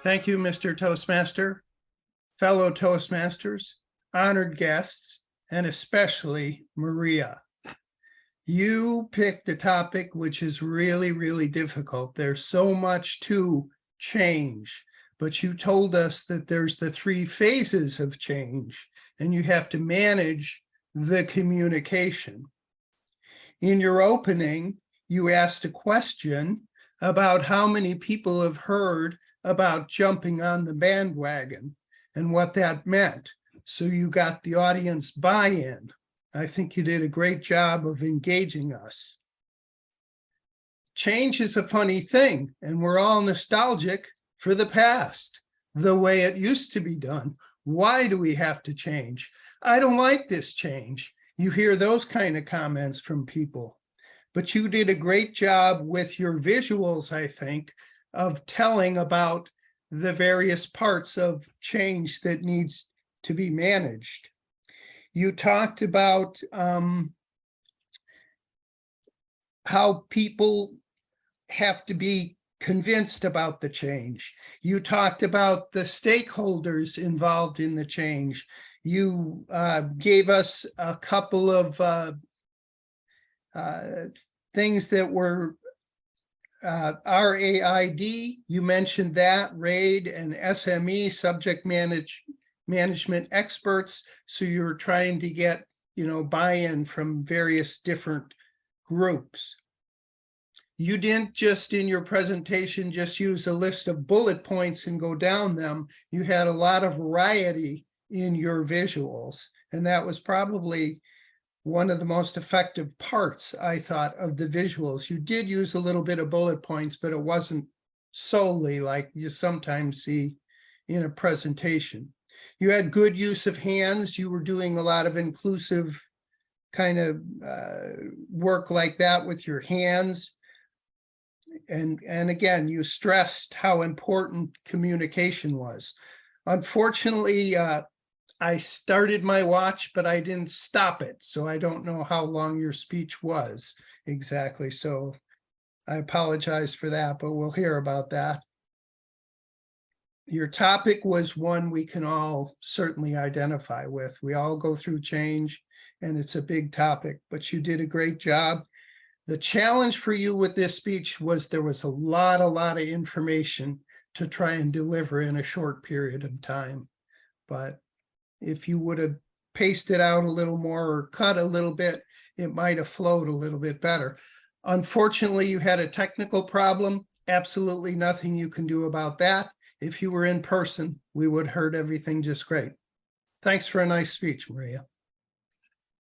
Thank you, Mr. Toastmaster, fellow Toastmasters, honored guests, and especially Maria. You picked a topic which is really, really difficult. There's so much to change, but you told us that there's the three phases of change, and you have to manage the communication. In your opening, you asked a question about how many people have heard about jumping on the bandwagon and what that meant. So you got the audience buy-in. I think you did a great job of engaging us. Change is a funny thing, and we're all nostalgic for the past, the way it used to be done. Why do we have to change? I don't like this change. You hear those kind of comments from people. But you did a great job with your visuals, I think, of telling about the various parts of change that needs to be managed. You talked about how people have to be convinced about the change. You talked about the stakeholders involved in the change. You gave us a couple of things that were RAID, you mentioned that, RAID and SME, subject management experts. So you're trying to get, buy-in from various different groups. You didn't just in your presentation just use a list of bullet points and go down them. You had a lot of variety in your visuals, and that was probably one of the most effective parts, I thought, of the visuals. You did use a little bit of bullet points, but it wasn't solely like you sometimes see in a presentation. You had good use of hands. You were doing a lot of inclusive kind of work like that with your hands. And again, you stressed how important communication was. Unfortunately, I started my watch, but I didn't stop it. So I don't know how long your speech was exactly. So I apologize for that, but we'll hear about that. Your topic was one we can all certainly identify with. We all go through change, and it's a big topic, but you did a great job. The challenge for you with this speech was there was a lot of information to try and deliver in a short period of time. But if you would have paced it out a little more or cut a little bit, it might have flowed a little bit better. Unfortunately, you had a technical problem. Absolutely nothing you can do about that. If you were in person, we would have heard everything just great. Thanks for a nice speech, Maria.